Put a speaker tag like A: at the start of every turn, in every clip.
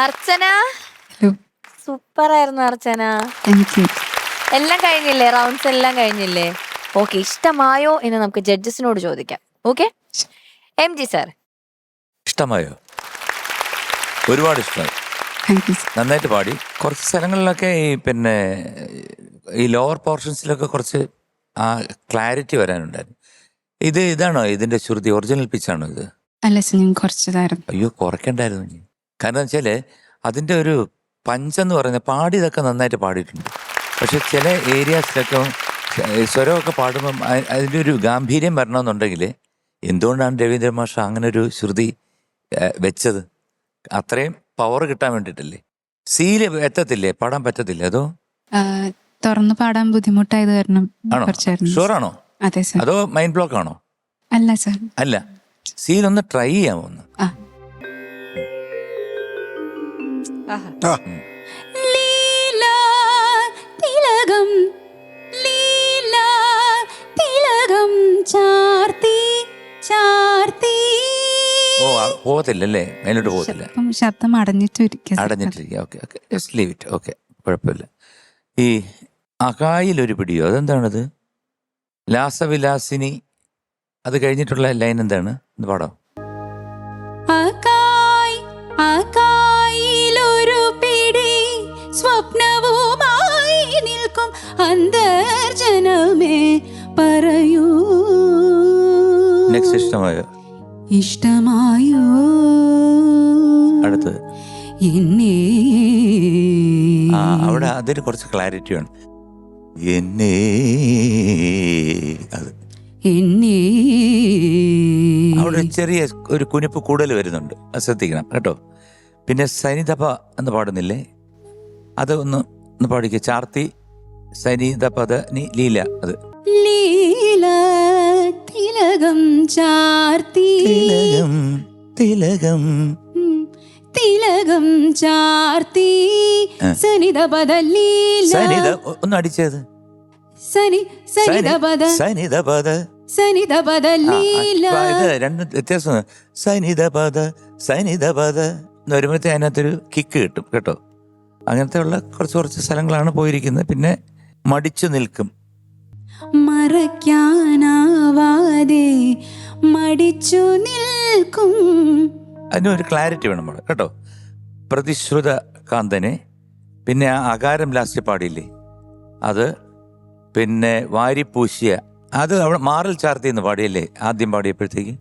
A: അർച്ചന super ആയിരുന്നു അർച്ചന. എല്ലാം കഴിഞ്ഞില്ലേ? റൗണ്ട്സ് എല്ലാം കഴിഞ്ഞില്ലേ? ഓക്കെ, ഇഷ്ടമായോ എന്ന് നമുക്ക് ജഡ്ജസിനോട് ചോദിക്കാം. ഓക്കെ, MG സർ
B: ഇഷ്ടമായോ? ഒരുപാട് ഇഷ്ടമായി, നന്നായിട്ട് പാടി. കുറച്ച് സ്ഥലങ്ങളിലൊക്കെ ഈ ലോവർ പോർഷൻസിലൊക്കെ കുറച്ച് ആ ക്ലാരിറ്റി വരാനുണ്ടായിരുന്നു. ഇതാണോ ഇതിന്റെ ശ്രുതി? ഒറിജിനൽ പിച്ചാണോ ഇത്?
C: അല്ല സർ, ഞാൻ കുറച്ചതായിരുന്നു.
B: അയ്യോ, കുറയ്ക്കണ്ടായിരുന്നു. കാരണം വെച്ചാൽ അതിൻ്റെ ഒരു പഞ്ചെന്ന് പറയുന്നത് പാടിയതൊക്കെ നന്നായിട്ട് പാടിയിട്ടുണ്ട്. പക്ഷെ ചില ഏരിയാസിലൊക്കെ സ്വരമൊക്കെ പാടുമ്പം അതിൻ്റെ ഒരു ഗാംഭീര്യം വരണമെന്നുണ്ടെങ്കിൽ എന്തുകൊണ്ടാണ് രവീന്ദ്ര മാഷ് അങ്ങനെ ഒരു ശ്രുതി വെച്ചത്? അത്രയും പവർ കിട്ടാൻ വേണ്ടിയിട്ടല്ലേ? സീല് എത്തത്തില്ലേ? പാടാൻ പറ്റത്തില്ലേ? അതോ
C: തുറന്ന് പാടാൻ ബുദ്ധിമുട്ടായത് കാരണം.
B: ആണോ? ഷുവറാണോ?
C: അതെ സർ.
B: അതോ മൈൻഡ് ബ്ലോക്ക് ആണോ?
C: അല്ല സർ.
B: അല്ല, സീലൊന്ന് ട്രൈ ചെയ്യാമോ ഒന്ന്?
C: തിലകം ലീലാ തിലകം ചാർത്തി ചാർത്തി.
B: ഓ, പോകത്തില്ലല്ലേ? മേലോട്ട് പോകത്തില്ല,
C: ശബ്ദം അടഞ്ഞിട്ടിരിക്കുക.
B: Okay okay, just leave it. Okay, കുഴപ്പമില്ല. ഈ അകായിലൊരു പിടിയോ, അതെന്താണത്? ലാസവിലാസിനി, അത് കഴിഞ്ഞിട്ടുള്ള ലൈൻ എന്താണ്? ഒന്ന് പാടാം. സ്വപ്നവുമായി നിൽക്കും അന്തർജനമേ പറയൂ. നെക്സ്റ്റ് ഇഷ്ടമായോ?
C: ഇഷ്ടമായോ?
B: അടുത്തത്
C: എന്നെ.
B: അവിടെ അതിന് കുറച്ച് ക്ലാരിറ്റി വേണം. എന്നെ, അത്
C: എന്നെ.
B: അവിടെ ചെറിയ ഒരു കുനിപ്പ് കൂടുതൽ വരുന്നുണ്ട്, അത് ശ്രദ്ധിക്കണം കേട്ടോ. പിന്നെ സനിതപ എന്ന് പാടുന്നില്ലേ? അത് ഒന്ന് പാടിക്കുക. ചാർത്തി സനിത പദ നി ലീല. അത്
C: ലീല തിലകം ചാർത്തി
B: തിലകം തിലകം
C: തിലകം ചാർത്തി സനിത പദ ലീല.
B: സനിത ഒന്ന് അടിച്ചത്.
C: സനി സനിത പദ
B: സനിത പദ
C: സനിത പദ ലീല.
B: ഇത് രണ്ടും വ്യത്യാസം. സനിത പദ എന്ന് വരുമ്പോഴത്തെ അതിനകത്തൊരു കിക്ക് കിട്ടും കേട്ടോ. അങ്ങനത്തെ ഉള്ള കുറച്ച് സ്ഥലങ്ങളാണ് പോയിരിക്കുന്നത്. പിന്നെ മടിച്ചു നിൽക്കും.
C: മറയ്ക്കാനാവാതെ മടിച്ചു നിൽക്കും.
B: അതിനൊരു ക്ലാരിറ്റി വേണം നമ്മൾ കേട്ടോ. പ്രതിശ്രുത കാന്തനെ, പിന്നെ ആ അകാരം ലാസ്റ്റ് പാടിയില്ലേ അത്, പിന്നെ വാരിപ്പൂശിയ അത് അവിടെ മാറിൽ ചാർത്തി എന്ന് പാടിയല്ലേ ആദ്യം പാടിയപ്പോഴത്തേക്ക്.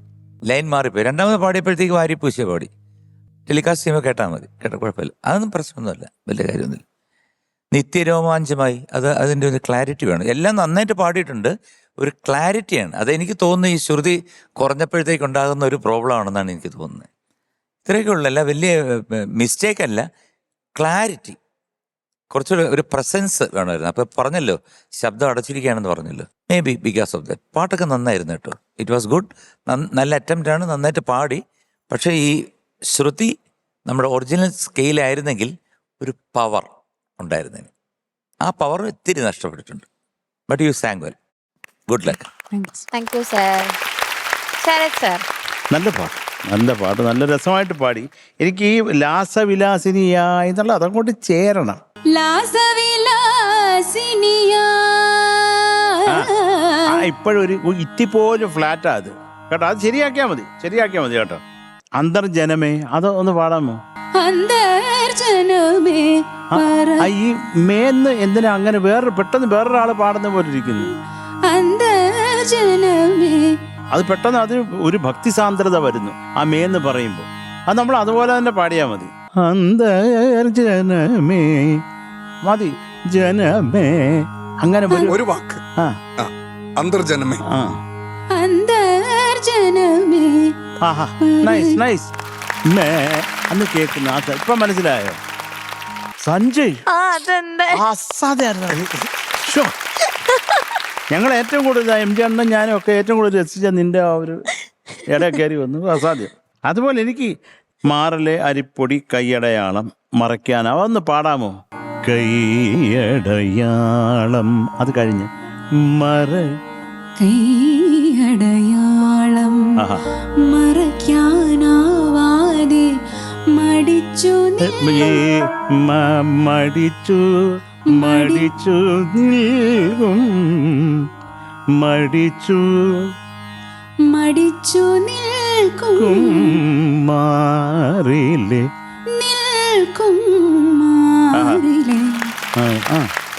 B: ലൈൻ മാറിപ്പോയി. രണ്ടാമത് പാടിയപ്പോഴത്തേക്ക് വാരിപ്പൂശിയ പാടി. ടെലികാസ്റ്റ് ചെയ്യുമ്പോൾ കേട്ടാൽ മതി കേട്ടോ, കുഴപ്പമില്ല. അതൊന്നും പ്രശ്നമൊന്നുമല്ല, വലിയ കാര്യമൊന്നുമില്ല. നിത്യരോമാഞ്ചമായി അത് അതിൻ്റെ ഒരു ക്ലാരിറ്റി വേണം. എല്ലാം നന്നായിട്ട് പാടിയിട്ടുണ്ട്, ഒരു ക്ലാരിറ്റിയാണ്. അതെനിക്ക് തോന്നുന്നു ഈ ശ്രുതി കുറഞ്ഞപ്പോഴത്തേക്ക് ഉണ്ടാകുന്ന ഒരു പ്രോബ്ലം ആണെന്നാണ് എനിക്ക് തോന്നുന്നത്. ഇത്രയൊക്കെ ഉള്ളല്ല, വലിയ മിസ്റ്റേക്ക് അല്ല, ക്ലാരിറ്റി, കുറച്ചുകൂടെ ഒരു പ്രസൻസ് വേണമായിരുന്നു. അപ്പോൾ പറഞ്ഞല്ലോ ശബ്ദം അടച്ചിരിക്കുകയാണെന്ന് പറഞ്ഞല്ലോ, may be because of that. പാട്ടൊക്കെ നന്നായിരുന്നു കേട്ടോ, ഇറ്റ് വാസ് ഗുഡ്. നല്ല അറ്റംപ്റ്റ് ആണ്, നന്നായിട്ട് പാടി. പക്ഷേ ഈ ശ്രുതി നമ്മുടെ ഒറിജിനൽ സ്കെയിലായിരുന്നെങ്കിൽ ഒരു പവർ ഉണ്ടായിരുന്നതിന്. ആ പവർ ഇത്തിരി നഷ്ടപ്പെട്ടിട്ടുണ്ട്. But you sang well, good luck.
A: Thank you sir. Sharath sir.
D: നല്ല പാട്ട് നല്ല രസമായിട്ട് പാടി. എനിക്ക് ഈ ലാസവിലാസിനിയായി എന്നുള്ള അതങ്ങോട്ട് ചേരണം. ഇപ്പോഴൊരു ഇറ്റിപ്പോലും ഫ്ലാറ്റാ അത് കേട്ടോ. അത് ശരിയാക്കിയാ മതി കേട്ടോ. അന്തർജനമേ അത് ഒന്ന് പാടാമോ? ഈ മേന്ന് എന്തിനാ അങ്ങനെ പെട്ടെന്ന് വേറൊരാള് പാടുന്ന പോലെ ഇരിക്കുന്നു? അത് പെട്ടെന്ന് അത് ഒരു ഭക്തി സാന്ദ്രത വരുന്നു ആ മേന്ന് പറയുമ്പോ. അത് നമ്മൾ അതുപോലെ തന്നെ പാടിയാ മതി. അന്തർജനമേ മതി, ജനമേ അങ്ങനെ ഒരു വാക്ക്.
E: അന്തർജനമേ.
D: ആഹാ, നൈസ് നൈസ്. അന്ന് കേൾക്കുന്ന ഇപ്പൊ മനസ്സിലായോ? സഞ്ജയ് ഞങ്ങൾ ഏറ്റവും കൂടുതൽ MG അണ്ണൻ ഞാനും ഒക്കെ ഏറ്റവും കൂടുതൽ രസിച്ച നിന്റെ ആ ഒരു ഇട കയറി വന്നു, അസാധ്യം. അതുപോലെ എനിക്ക് മാറലെ അരിപ്പൊടി കൈയടയാളം മറയ്ക്കാനാ ഒന്ന് പാടാമോ? കൈയടയാളം അത് കഴിഞ്ഞ്
C: കൈയടയാളം മറയ്ക്കാനാവാതെ മടിച്ചു
D: നിൽക്കും
C: മടിച്ചു നിൽക്കും
D: മാറില്ലേ
C: നിൽക്കും മാറിലെ.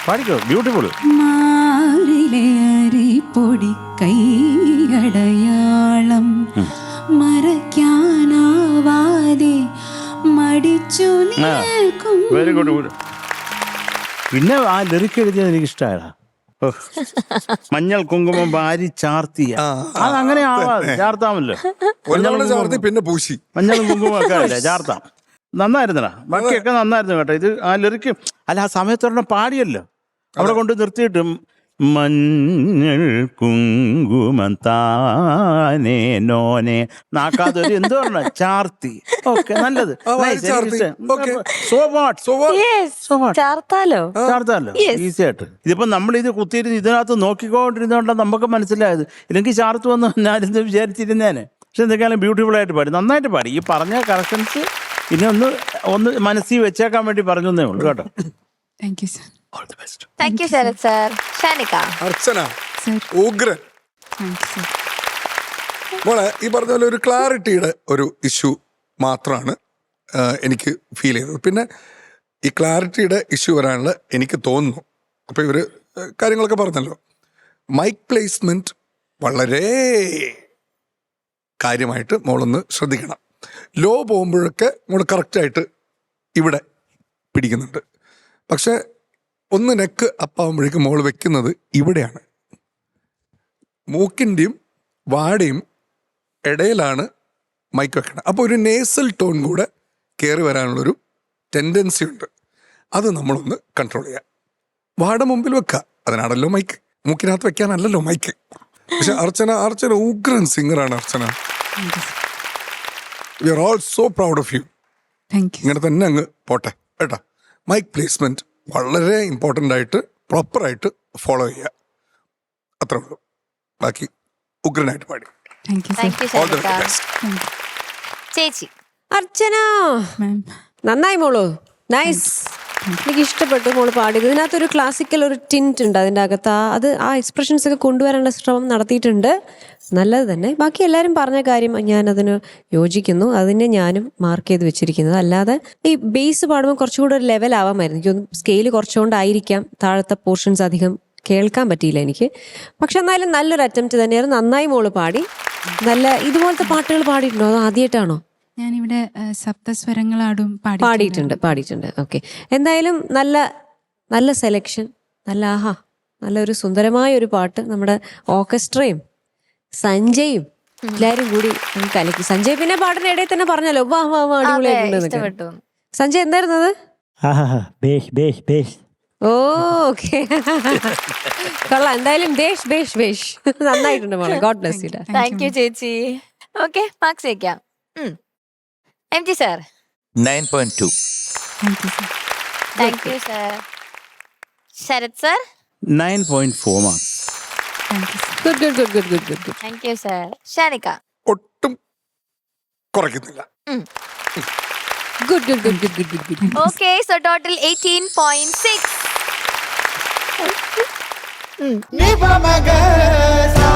D: പാടിക്കോ, ബ്യൂട്ടിഫുൾ.
C: മാറിലെ അരിപ്പൊടി കൈയടയാളം മറയ്ക്കാനാവാതെ മടിച്ചു നിൽക്കും.
D: Very good. പിന്നെ ആ ലിറിക്ക് എഴുതിയത് എനിക്ക് ഇഷ്ടമായതാ. മഞ്ഞൾ കുങ്കുമം വാരി ചാർത്തിയ അതങ്ങനെ ആവാതെ ചാർത്താമല്ലോ.
E: പിന്നെ പൂശി
D: മഞ്ഞളും കുങ്കുമം ഒക്കെ അല്ലേ ചാർത്താം. നന്നായിരുന്നടാ, ബാക്കിയൊക്കെ നന്നായിരുന്നു കേട്ടോ. ഇത് ആ ലിറിക്ക് അല്ല ആ സമയത്തൊരെണ്ണം പാടിയല്ലോ അവിടെ കൊണ്ട് നിർത്തിയിട്ട് മഞ്ഞൾ കുങ്കുമം താനേ നോനെ നാക്കാതെ ഒരു എന്തോ ചാർത്തി. ഓക്കെ, നല്ലത്. ചാർത്താലോ ഈസി ആയിട്ട്. ഇതിപ്പോ നമ്മൾ ഇത് കുത്തിയിരുന്ന് ഇതിനകത്ത് നോക്കിക്കൊണ്ടിരുന്നോണ്ടാണ് നമുക്ക് മനസ്സിലായത്. ഇല്ലെങ്കിൽ ചാർത്ത് വന്ന് ഞാനിത് വിചാരിച്ചിരുന്നേനെ. പക്ഷെ എന്തൊക്കെയാലും ബ്യൂട്ടിഫുൾ ആയിട്ട് പാടി, നന്നായിട്ട് പാടി. ഈ പറഞ്ഞ കറക്ഷൻസ് ഇനി ഒന്ന് മനസ്സിൽ വെച്ചേക്കാൻ വേണ്ടി പറഞ്ഞേ ഉള്ളൂ കേട്ടോ.
C: Thank you sir.
D: All the best.
A: Thank you Sharath sir. Shanika.
E: Archana ഉഗ്രൻ. മോളെ ഈ പറഞ്ഞ പോലെ ഒരു ക്ലാരിറ്റിയുടെ ഒരു ഇഷ്യൂ മാത്രമാണ് എനിക്ക് ഫീൽ ചെയ്തത്. പിന്നെ ഈ ക്ലാരിറ്റിയുടെ ഇഷ്യൂ വരാനുള്ള എനിക്ക് തോന്നുന്നു, അപ്പോൾ ഇവർ കാര്യങ്ങളൊക്കെ പറഞ്ഞല്ലോ, മൈക്ക് പ്ലേസ്മെൻറ്റ് വളരെ കാര്യമായിട്ട് മോളൊന്ന് ശ്രദ്ധിക്കണം. ലോ പോകുമ്പോഴൊക്കെ മോൾ കറക്റ്റായിട്ട് ഇവിടെ പിടിക്കുന്നുണ്ട്. പക്ഷെ ഒന്ന് നെക്ക് അപ്പാവുമ്പോഴേക്കും മോൾ വെക്കുന്നത് ഇവിടെയാണ്. മൂക്കിൻ്റെയും വാടയും ഇടയിലാണ് മൈക്ക് വെക്കണം. അപ്പോൾ ഒരു നേസൽ ടോൺ കൂടെ കയറി വരാനുള്ളൊരു ടെൻഡൻസി ഉണ്ട്. അത് നമ്മളൊന്ന് കൺട്രോൾ ചെയ്യാം. വാടെ മുമ്പിൽ വെക്കുക, അതിനാണല്ലോ മൈക്ക്. മൂക്കിനകത്ത് വെക്കാനല്ലല്ലോ മൈക്ക്. പക്ഷെ അർച്ചന ഉഗ്രൻ സിംഗറാണ് Archana. We are all so proud of you.
C: Thank you.
E: ഇങ്ങനെ തന്നെ അങ്ങ് പോട്ടെ കേട്ടോ. മൈക്ക് പ്ലേസ്മെന്റ് വളരെ ഇമ്പോർട്ടൻ്റ് ആയിട്ട് പ്രോപ്പറായിട്ട് ഫോളോ ചെയ്യുക, അത്രേ ഉള്ളൂ. ബാക്കി ഉഗ്രനായിട്ട് പാടി.
C: Thank you sir.
A: Thank you
E: all the
A: Shanika.
E: Best.
A: ചേച്ചി
F: അർച്ചന
C: മാം.
F: നന്നായി മോളു, നൈസ്. എനിക്ക് ഇഷ്ടപ്പെട്ടു മോള് പാടിയത്. ഇതിനകത്തൊരു ക്ലാസിക്കൽ ഒരു ടിൻറ്റ് ഉണ്ട് അതിൻ്റെ അകത്ത്. ആ എക്സ്പ്രഷൻസ് ഒക്കെ കൊണ്ടുവരാനുള്ള ശ്രമം നടത്തിയിട്ടുണ്ട്. നല്ലത് തന്നെ. ബാക്കി എല്ലാവരും പറഞ്ഞ കാര്യം ഞാൻ അതിന് യോജിക്കുന്നു. അതിനെ ഞാനും മാർക്ക് ചെയ്ത് വെച്ചിരിക്കുന്നത്. അല്ലാതെ ഈ ബേസ് പാടുമ്പോൾ കുറച്ചുകൂടെ ഒരു ലെവൽ ആവാമായിരുന്നു. എനിക്കൊന്ന് സ്കെയിൽ കുറച്ചുകൊണ്ടായിരിക്കാം താഴത്തെ പോർഷൻസ് അധികം കേൾക്കാൻ പറ്റിയില്ല എനിക്ക്. പക്ഷെ എന്നാലും നല്ലൊരു അറ്റംപ്റ്റ് തന്നെയായിരുന്നു. നന്നായി മോള് പാടി. നല്ല ഇതുപോലത്തെ പാട്ടുകൾ പാടിയിട്ടുണ്ടോ അതോ ആദ്യമായിട്ടാണോ?
C: ഞാനിവിടെ സപ്തസ്വരങ്ങളാടും
F: പാടിയിട്ടുണ്ട്. ഓക്കെ, എന്തായാലും നല്ല സെലക്ഷൻ. നല്ലൊരു സുന്ദരമായ ഒരു പാട്ട്. നമ്മുടെ ഓർക്കസ്ട്രയും സഞ്ജയും എല്ലാരും കൂടി കലക്കി. സഞ്ജയ് പിന്നെ പാട്ടിന്റെ ഇടയിൽ തന്നെ പറഞ്ഞല്ലോ വാ വാ വാ അടിപൊളിയായിട്ടുണ്ട്.
A: ഇഷ്ടപ്പെട്ടു.
F: സഞ്ജയ് എന്തായിരുന്നത്?
G: ബേഷ്
F: ഓക്കെ കൊള്ളാം. എന്തായാലും ബേഷ് നന്നായിട്ടുണ്ട് മോളെ. God bless you.
A: Thank you ചേച്ചി. ഓക്കെ, മാർക്സ് വയ്ക്കാം. M G sir.
B: 9.2.
C: Thank you sir.
A: Thank you sir. Sharath sir.
D: 9.4 marks.
C: Thank you sir.
F: Good.
A: Thank you sir. Shanika.
E: ഒട്ടും കുറയ്ക്കുന്നില്ല.
F: Good.
A: Okay, so total 18.6.
H: Ni pa magasa